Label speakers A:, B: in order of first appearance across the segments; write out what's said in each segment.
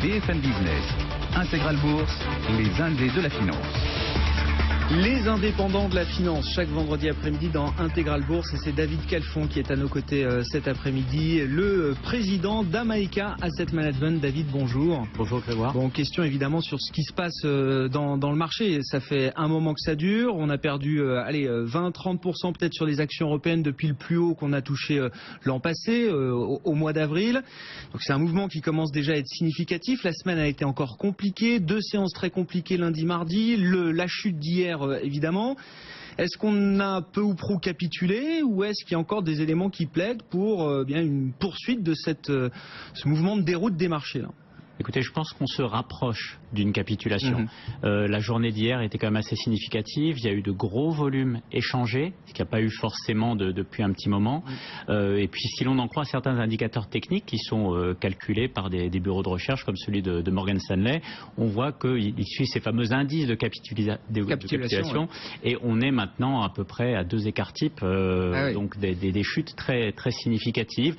A: BFM Business, Intégral Bourse, les Indés de la finance.
B: Les indépendants de la finance, chaque vendredi après-midi dans Intégral Bourse, et c'est David Calfon qui est à nos côtés cet après-midi, le président d'Amaïca Asset Management. David, bonjour.
C: Bonjour Grégoire.
B: Bon, question évidemment sur ce qui se passe dans le marché. Ça fait un moment que ça dure. On a perdu 20-30% peut-être sur les actions européennes depuis le plus haut qu'on a touché l'an passé, au mois d'avril. Donc c'est un mouvement qui commence déjà à être significatif. La semaine a été encore compliquée. 2 séances très compliquées lundi, mardi. La chute d'hier, évidemment. Est-ce qu'on a peu ou prou capitulé, ou est-ce qu'il y a encore des éléments qui plaident pour bien une poursuite de ce mouvement de déroute des marchés là?
C: Écoutez, je pense qu'on se rapproche d'une capitulation. La journée d'hier était quand même assez significative. Il y a eu de gros volumes échangés, ce qu'il n'y a pas eu forcément depuis un petit moment. Et puis, si l'on en croit certains indicateurs techniques qui sont calculés par des bureaux de recherche comme celui de Morgan Stanley, on voit qu'il suit ces fameux indices de capitulation. Ouais. Et on est maintenant à peu près à 2 écarts types, donc des chutes très, très significatives.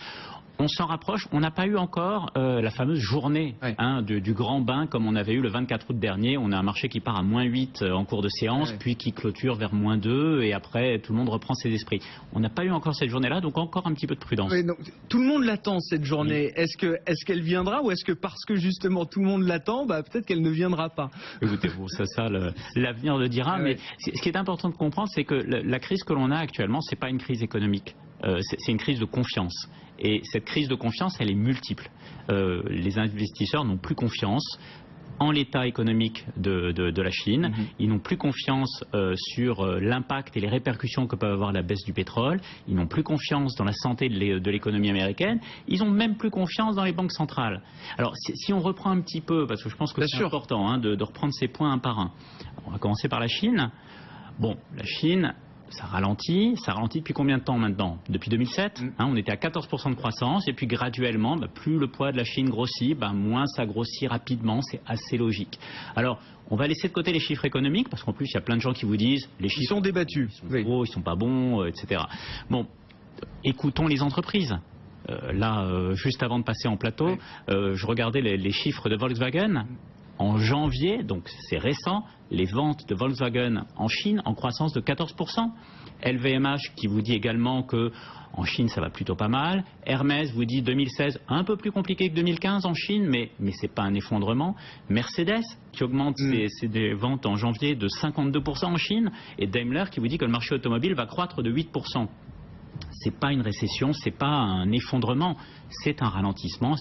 C: On s'en rapproche. On n'a pas eu encore la fameuse journée du grand bain comme on avait eu le 24 août dernier. On a un marché qui part à -8 en cours de séance, puis qui clôture vers -2 et après tout le monde reprend ses esprits. On n'a pas eu encore cette journée-là, donc encore un petit peu de prudence.
B: Oui, donc, tout le monde l'attend cette journée. Oui. Est-ce qu'elle viendra, ou est-ce que parce que justement tout le monde l'attend, peut-être qu'elle ne viendra pas?
C: Écoutez, bon, l'avenir le dira. Mais ce qui est important de comprendre, c'est que la crise que l'on a actuellement, c'est pas une crise économique. C'est une crise de confiance. Et cette crise de confiance, elle est multiple. Les investisseurs n'ont plus confiance en l'état économique de la Chine. Ils n'ont plus confiance sur l'impact et les répercussions que peut avoir la baisse du pétrole. Ils n'ont plus confiance dans la santé de l'économie américaine. Ils n'ont même plus confiance dans les banques centrales. Alors, si on reprend un petit peu, parce que je pense que c'est important de reprendre ces points un par un. On va commencer par la Chine. Bon, la Chine... Ça ralentit depuis combien de temps maintenant? Depuis 2007, on était à 14% de croissance, et puis graduellement, plus le poids de la Chine grossit, moins ça grossit rapidement, c'est assez logique. Alors, on va laisser de côté les chiffres économiques, parce qu'en plus, il y a plein de gens qui vous disent, les chiffres...
B: Ils sont débattus.
C: Ils sont gros, ils sont pas bons, etc. Bon, écoutons les entreprises. Juste avant de passer en plateau, je regardais les chiffres de Volkswagen. En janvier, donc c'est récent, les ventes de Volkswagen en Chine en croissance de 14%. LVMH qui vous dit également que en Chine ça va plutôt pas mal. Hermès vous dit 2016 un peu plus compliqué que 2015 en Chine, mais c'est pas un effondrement. Mercedes qui augmente ses ventes en janvier de 52% en Chine, et Daimler qui vous dit que le marché automobile va croître de 8%. C'est pas une récession, c'est pas un effondrement, c'est un ralentissement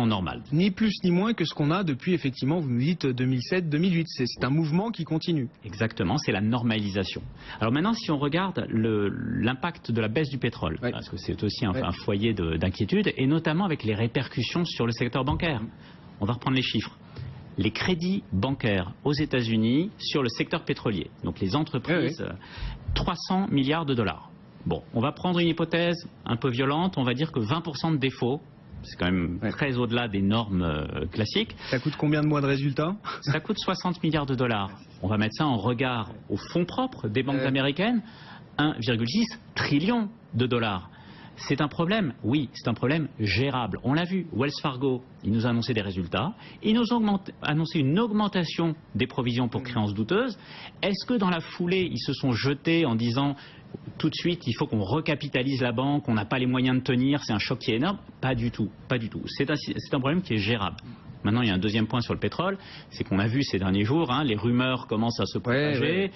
C: normal.
B: Ni plus ni moins que ce qu'on a depuis, effectivement, vous nous dites 2007-2008, c'est un mouvement qui continue.
C: Exactement, c'est la normalisation. Alors maintenant, si on regarde l'impact de la baisse du pétrole, parce que c'est aussi un foyer d'inquiétude, et notamment avec les répercussions sur le secteur bancaire. On va reprendre les chiffres. Les crédits bancaires aux États-Unis sur le secteur pétrolier, donc les entreprises, 300 milliards de dollars. Bon, on va prendre une hypothèse un peu violente, on va dire que 20% de défauts, c'est quand même très au-delà des normes classiques.
B: Ça coûte combien de mois de résultats?
C: Ça coûte 60 milliards de dollars. On va mettre ça en regard aux fonds propres des banques américaines, 1,6 trillion de dollars. C'est un problème, oui, c'est un problème gérable. On l'a vu, Wells Fargo, ils nous ont annoncé des résultats, ils nous ont annoncé une augmentation des provisions pour créances douteuses. Est-ce que dans la foulée, ils se sont jetés en disant tout de suite, il faut qu'on recapitalise la banque, on n'a pas les moyens de tenir, c'est un choc qui est énorme? Pas du tout, pas du tout. C'est un problème qui est gérable. Maintenant, il y a un deuxième point sur le pétrole, c'est qu'on a vu ces derniers jours, les rumeurs commencent à se propager.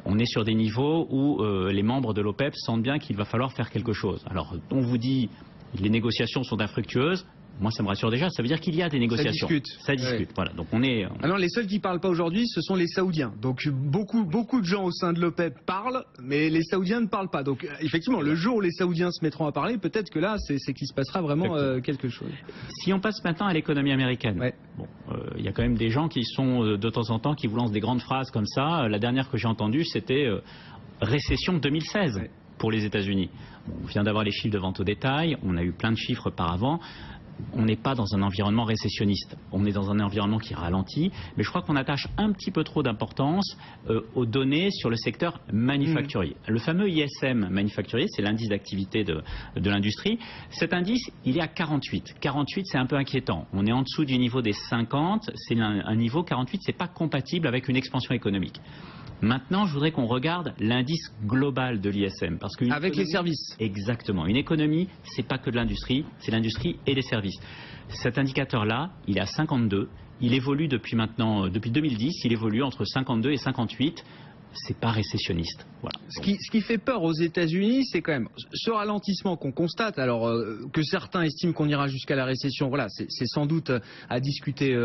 C: On est sur des niveaux où les membres de l'OPEP sentent bien qu'il va falloir faire quelque chose. Alors, on vous dit les négociations sont infructueuses. Moi, ça me rassure déjà. Ça veut dire qu'il y a des négociations.
B: Ça discute.
C: Voilà. Donc on est.
B: Alors les seuls qui parlent pas aujourd'hui, ce sont les Saoudiens. Donc beaucoup de gens au sein de l'OPEP parlent, mais les Saoudiens ne parlent pas. Donc effectivement, le jour où les Saoudiens se mettront à parler, peut-être que là, c'est qu'il se passera vraiment quelque chose.
C: Si on passe maintenant à l'économie américaine, il y a quand même des gens qui sont de temps en temps qui vous lancent des grandes phrases comme ça. La dernière que j'ai entendue, c'était récession 2016 pour les États-Unis. Bon, on vient d'avoir les chiffres de vente au détail. On a eu plein de chiffres par avant. on n'est pas dans un environnement récessionniste. On est dans un environnement qui ralentit, mais je crois qu'on attache un petit peu trop d'importance aux données sur le secteur manufacturier. Le fameux ISM manufacturier, c'est l'indice d'activité de l'industrie. Cet indice, il est à 48. 48, c'est un peu inquiétant. On est en dessous du niveau des 50. C'est un niveau 48, c'est pas compatible avec une expansion économique. Maintenant, je voudrais qu'on regarde l'indice global de l'ISM.
B: Avec les services.
C: Exactement. Une économie, c'est pas que de l'industrie, c'est l'industrie et les services. Cet indicateur-là, il est à 52. Il évolue depuis 2010, il évolue entre 52 et 58. C'est pas récessionniste. Voilà.
B: Ce qui fait peur aux États-Unis, c'est quand même ce ralentissement qu'on constate. Alors que certains estiment qu'on ira jusqu'à la récession, voilà, c'est sans doute à discuter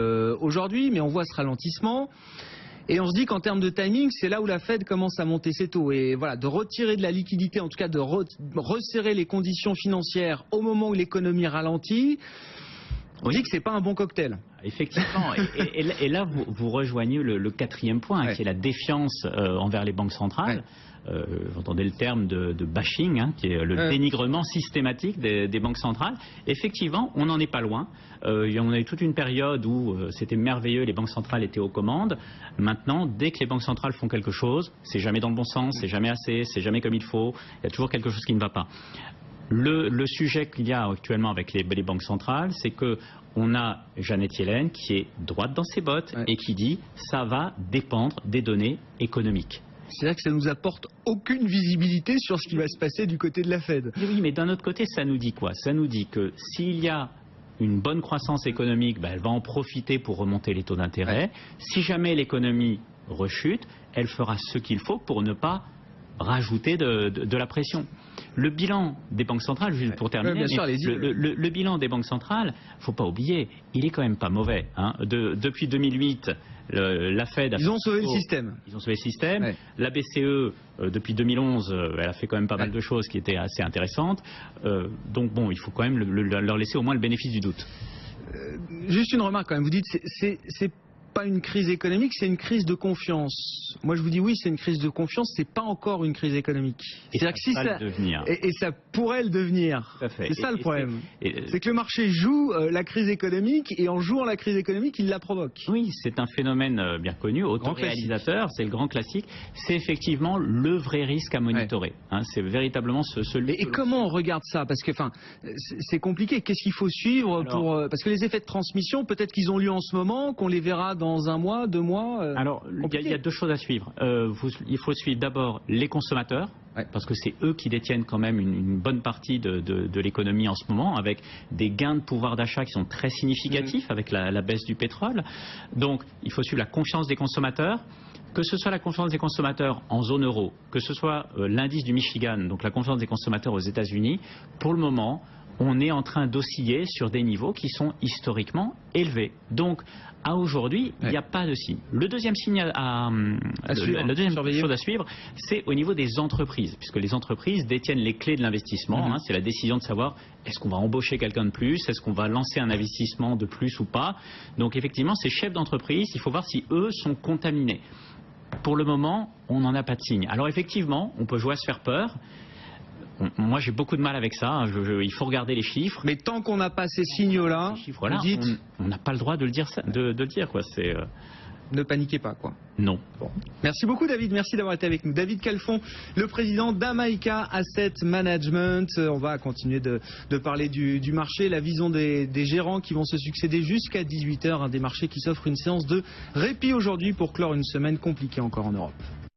B: aujourd'hui, mais on voit ce ralentissement. Et on se dit qu'en termes de timing, c'est là où la Fed commence à monter ses taux. Et voilà, de retirer de la liquidité, en tout cas de resserrer les conditions financières au moment où l'économie ralentit, on dit que c'est pas un bon cocktail.
C: Effectivement. Et là, vous rejoignez le quatrième point, qui est la défiance envers les banques centrales. Vous entendez le terme de bashing, qui est le dénigrement systématique des banques centrales. Effectivement, on n'en est pas loin. On a eu toute une période où c'était merveilleux, les banques centrales étaient aux commandes. Maintenant, dès que les banques centrales font quelque chose, c'est jamais dans le bon sens, c'est jamais assez, c'est jamais comme il faut. Il y a toujours quelque chose qui ne va pas. Le sujet qu'il y a actuellement avec les banques centrales, c'est que on a Janet Yellen qui est droite dans ses bottes et qui dit ça va dépendre des données économiques.
B: C'est-à-dire que ça nous apporte aucune visibilité sur ce qui va se passer du côté de la Fed.
C: Oui, mais d'un autre côté, ça nous dit quoi? Ça nous dit que s'il y a une bonne croissance économique, elle va en profiter pour remonter les taux d'intérêt. Si jamais l'économie rechute, elle fera ce qu'il faut pour ne pas rajouter de la pression. Le bilan des banques centrales, juste pour terminer, le bilan des banques centrales, il ne faut pas oublier, il est quand même pas mauvais. Depuis 2008, la Fed
B: Ils ont sauvé le système.
C: Ils ont sauvé le système. La BCE, depuis 2011, elle a fait quand même pas mal de choses qui étaient assez intéressantes. Donc bon, il faut quand même leur laisser au moins le bénéfice du doute.
B: Juste une remarque quand même. Vous dites c'est pas une crise économique, c'est une crise de confiance. Moi je vous dis oui, c'est une crise de confiance, c'est pas encore une crise économique. C'est-à-dire que si ça et ça pourrait le devenir. C'est ça le problème. C'est que le marché joue la crise économique et en jouant la crise économique, il la provoque.
C: Oui, c'est un phénomène bien connu, autoréalisateur, c'est le grand classique. C'est effectivement le vrai risque à monitorer. C'est véritablement celui.
B: Et comment on regarde ça? Parce que c'est compliqué. Qu'est-ce qu'il faut suivre parce que les effets de transmission, peut-être qu'ils ont lieu en ce moment, qu'on les verra dans un mois, 2 mois.
C: Alors, il y a deux choses à suivre. Il faut suivre d'abord les consommateurs, parce que c'est eux qui détiennent quand même une bonne partie de l'économie en ce moment, avec des gains de pouvoir d'achat qui sont très significatifs avec la baisse du pétrole. Donc, il faut suivre la confiance des consommateurs. Que ce soit la confiance des consommateurs en zone euro, que ce soit l'indice du Michigan, donc la confiance des consommateurs aux États-Unis, pour le moment, on est en train d'osciller sur des niveaux qui sont historiquement élevés. Donc, à aujourd'hui, il n'y a pas de signe. Le deuxième signe la deuxième chose à suivre, c'est au niveau des entreprises, puisque les entreprises détiennent les clés de l'investissement. C'est la décision de savoir est-ce qu'on va embaucher quelqu'un de plus, est-ce qu'on va lancer un investissement de plus ou pas. Donc effectivement, ces chefs d'entreprise, il faut voir si eux sont contaminés. Pour le moment, on n'en a pas de signe. Alors effectivement, on peut jouer à se faire peur. Moi, j'ai beaucoup de mal avec ça. Il faut regarder les chiffres.
B: Mais tant qu'on n'a pas ces signaux-là,
C: on n'a pas le droit de le dire.
B: Ne paniquez pas, quoi.
C: Non.
B: Bon. Merci beaucoup, David. Merci d'avoir été avec nous. David Calfon, le président d'Amaïca Asset Management. On va continuer de parler du marché, la vision des gérants qui vont se succéder jusqu'à 18h. Des marchés qui s'offrent une séance de répit aujourd'hui pour clore une semaine compliquée encore en Europe.